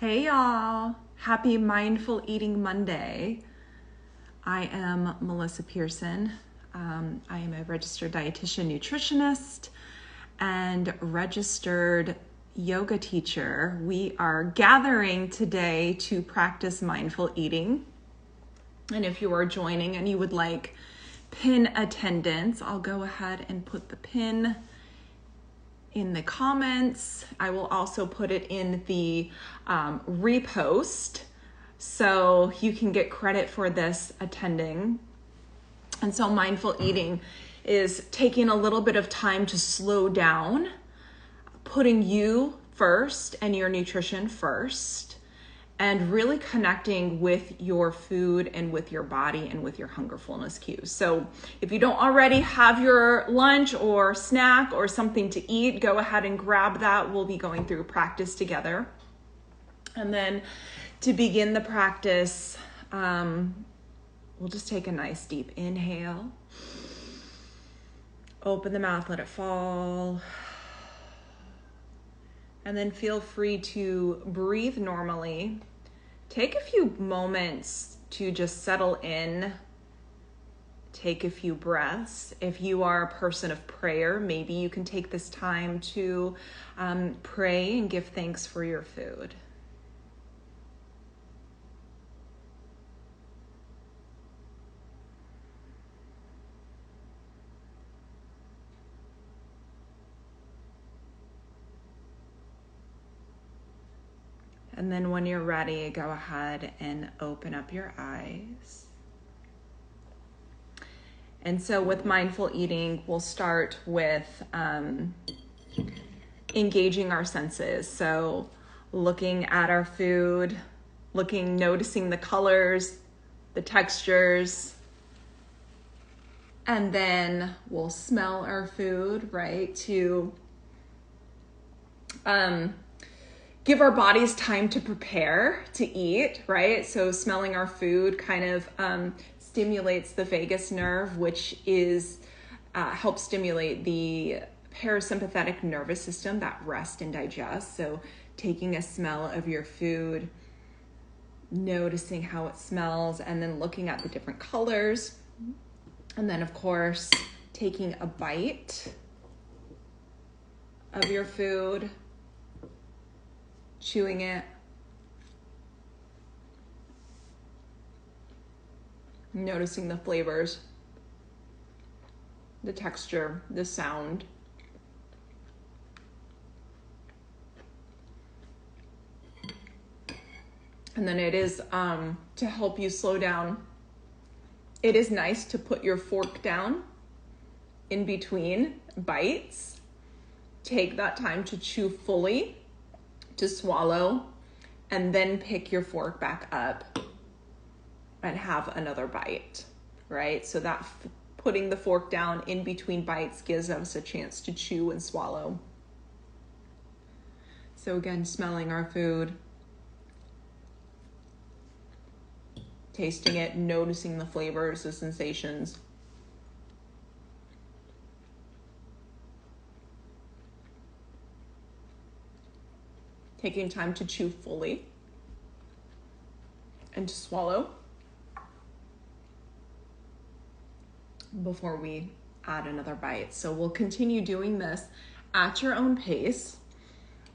Hey y'all, happy Mindful Eating Monday. I am 𝗵𝗔𝗄𝗃. I am a registered dietitian nutritionist and registered yoga teacher. We are gathering today to practice mindful eating. And if you are joining and you would like pin attendance, I'll go ahead and put the pin in the comments. I will also put it in the repost so you can get credit for this attending. And so mindful eating is taking a little bit of time to slow down, putting you first and your nutrition first, and really connecting with your food and with your body and with your hunger fullness cues. So if you don't already have your lunch or snack or something to eat, go ahead and grab that. We'll be going through practice together. And then to begin the practice, we'll just take a nice deep inhale. Open the mouth, let it fall. And then feel free to breathe normally. Take a few moments to just settle in. Take a few breaths. If you are a person of prayer, maybe you can take this time to pray and give thanks for your food. And then when you're ready, go ahead and open up your eyes. And so with mindful eating, we'll start with engaging our senses. So looking at our food, noticing the colors, the textures, and then we'll smell our food, right? To give our bodies time to prepare to eat, right? So smelling our food kind of stimulates the vagus nerve, which is helps stimulate the parasympathetic nervous system, that rest and digest. So taking a smell of your food, noticing how it smells, and then looking at the different colors. And then of course, taking a bite of your food, chewing it, noticing the flavors, the texture, the sound. And then it is, to help you slow down, it is nice to put your fork down in between bites. Take that time to chew fully, to swallow, and then pick your fork back up and have another bite, right? So that putting the fork down in between bites gives us a chance to chew and swallow. So again, smelling our food, tasting it, noticing the flavors, the sensations. Taking time to chew fully and to swallow before we add another bite. So we'll continue doing this at your own pace.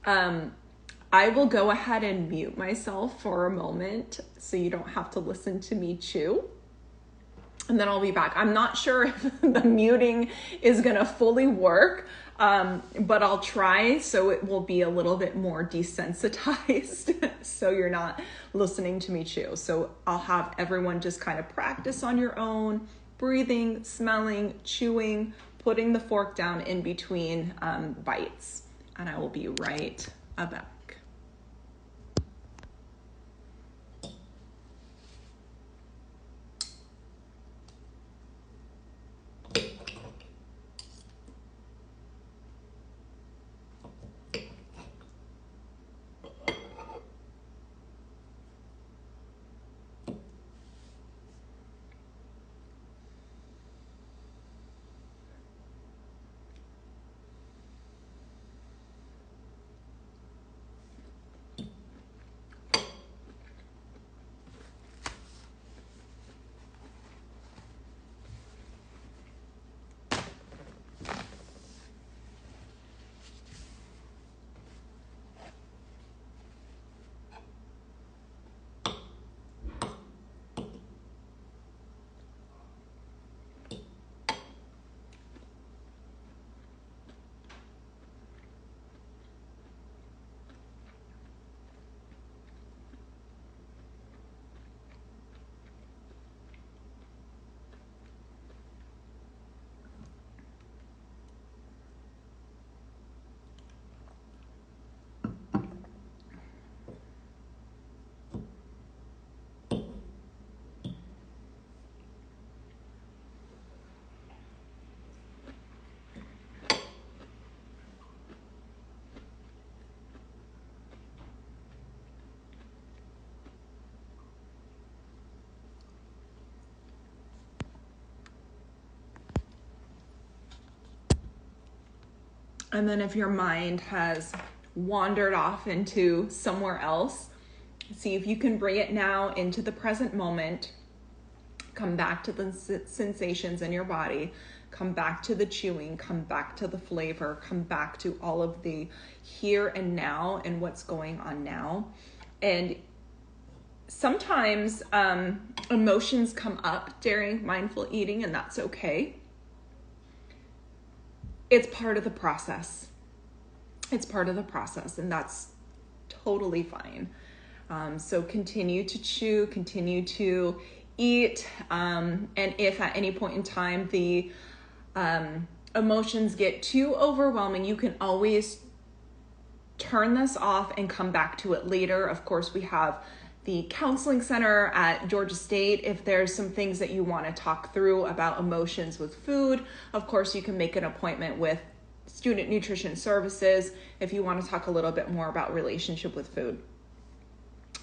I will go ahead and mute myself for a moment so you don't have to listen to me chew. And then I'll be back. I'm not sure if the muting is gonna fully work, but I'll try so it will be a little bit more desensitized so you're not listening to me chew. So I'll have everyone just kind of practice on your own, breathing, smelling, chewing, putting the fork down in between bites. And I will be right back. And then if your mind has wandered off into somewhere else, see if you can bring it now into the present moment. Come back to the sensations in your body. Come back to the chewing. Come back to the flavor. Come back to all of the here and now and what's going on now. And sometimes emotions come up during mindful eating, and that's okay. It's part of the process. It's part of the process, and that's totally fine. So continue to chew, continue to eat, and if at any point in time the emotions get too overwhelming, you can always turn this off and come back to it later. Of course, we have the counseling center at Georgia State. If there's some things that you want to talk through about emotions with food, of course, you can make an appointment with Student Nutrition Services if you want to talk a little bit more about relationship with food.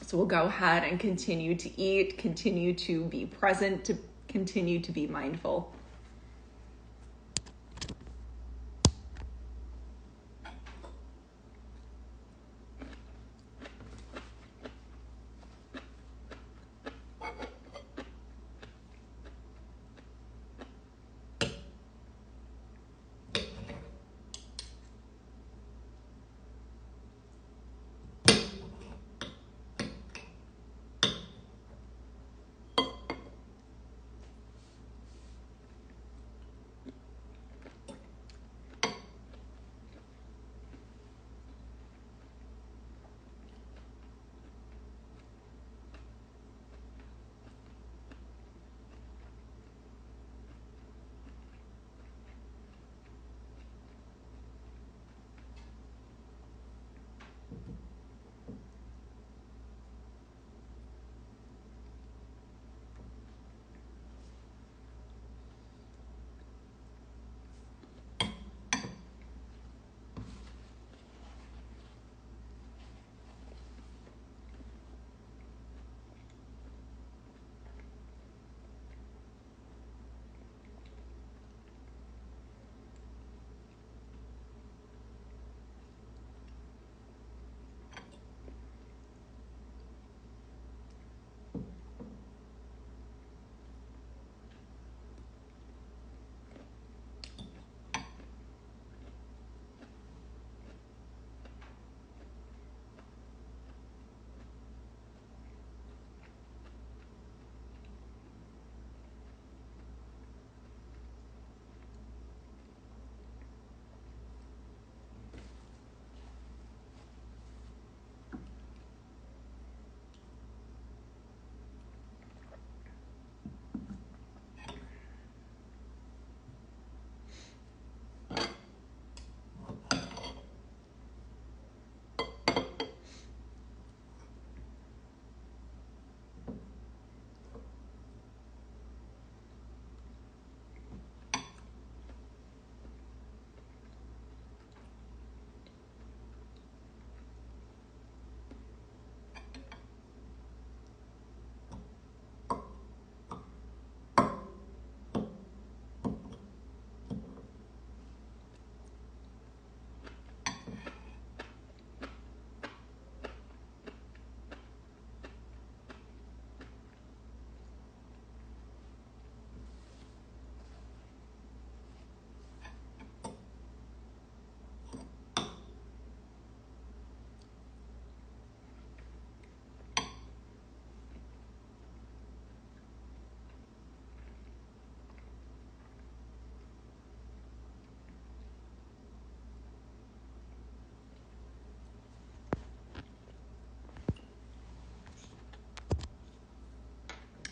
So we'll go ahead and continue to eat, continue to be present, to continue to be mindful.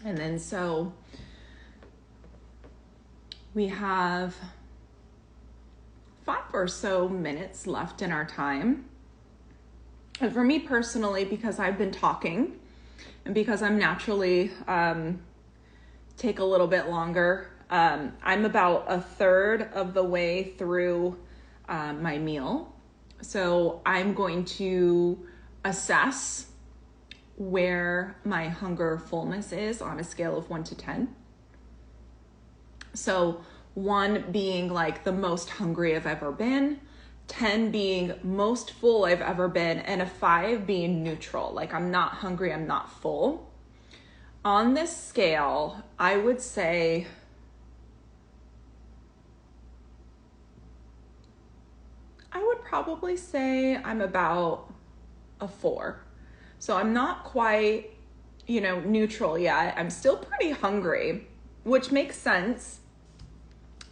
And then so we have 5 or so minutes left in our time. And for me personally, because I've been talking and because I'm naturally take a little bit longer, I'm about 1/3 of the way through my meal. So I'm going to assess where my hunger fullness is on a scale of 1 to 10. So 1 being like the most hungry I've ever been, 10 being most full I've ever been, and a 5 being neutral, like I'm not hungry, I'm not full. On this scale, I would say probably say I'm about a 4. So I'm not quite, neutral yet. I'm still pretty hungry, which makes sense.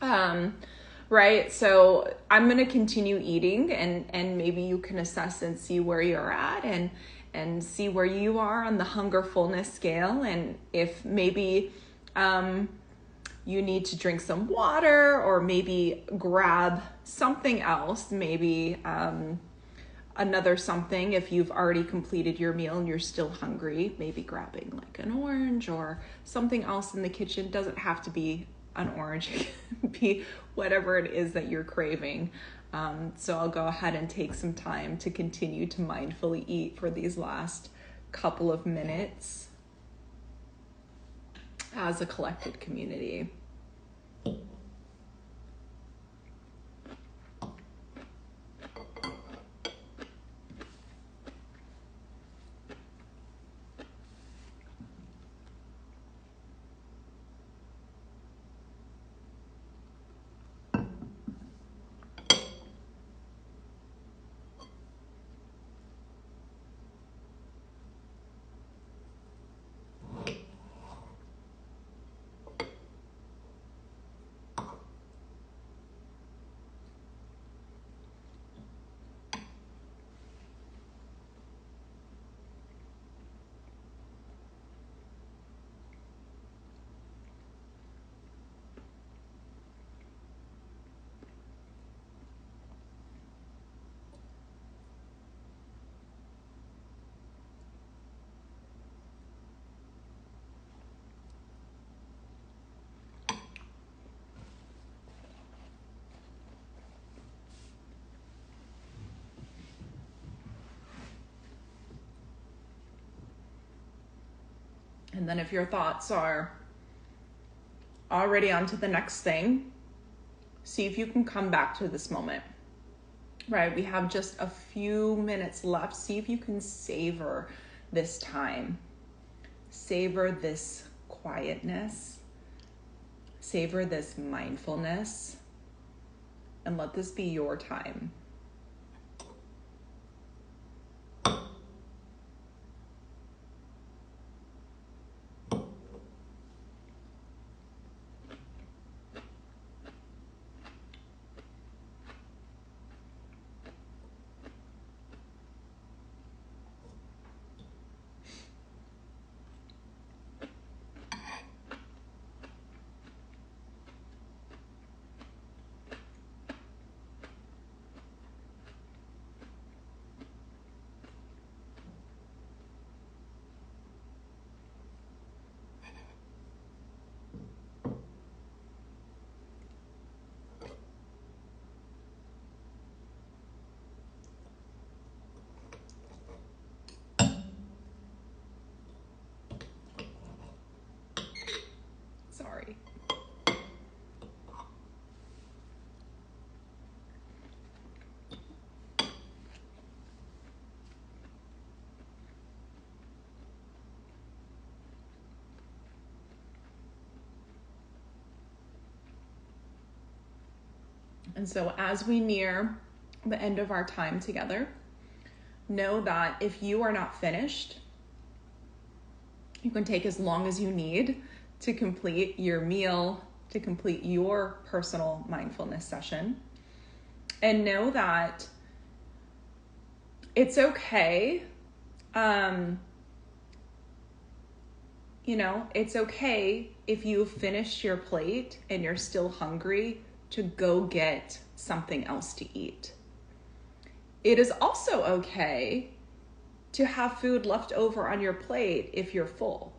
Right? So I'm going to continue eating, and maybe you can assess and see where you're at and see where you are on the hunger fullness scale. And if maybe, you need to drink some water, or maybe grab something else, maybe another something. If you've already completed your meal and you're still hungry, maybe grabbing like an orange or something else in the kitchen. Doesn't have to be an orange, it can be whatever it is that you're craving. So I'll go ahead and take some time to continue to mindfully eat for these last couple of minutes as a collected community. And then if your thoughts are already on to the next thing, see if you can come back to this moment, right? We have just a few minutes left. See if you can savor this time. Savor this quietness. Savor this mindfulness. And let this be your time. Sorry. And so as we near the end of our time together, know that if you are not finished, you can take as long as you need to complete your meal, to complete your personal mindfulness session. And know that it's okay. It's okay if you've finished your plate and you're still hungry to go get something else to eat. It is also okay to have food left over on your plate if you're full,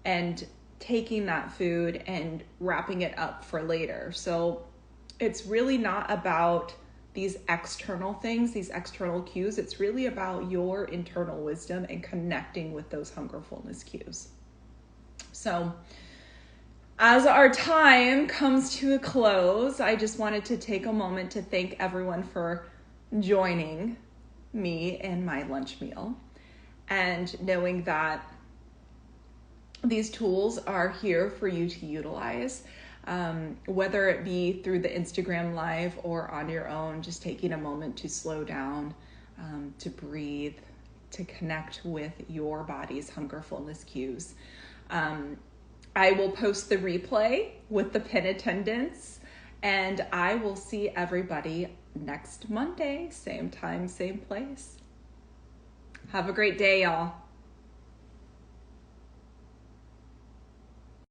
and taking that food and wrapping it up for later. So it's really not about these external things, these external cues. It's really about your internal wisdom and connecting with those hunger fullness cues. So As our time comes to a close, I just wanted to take a moment to thank everyone for joining me in my lunch meal, and knowing that these tools are here for you to utilize, whether it be through the Instagram Live or on your own, just taking a moment to slow down, to breathe, to connect with your body's hunger fullness cues. I will post the replay with the pin attendance, and I will see everybody next Monday, same time, same place. Have a great day, y'all.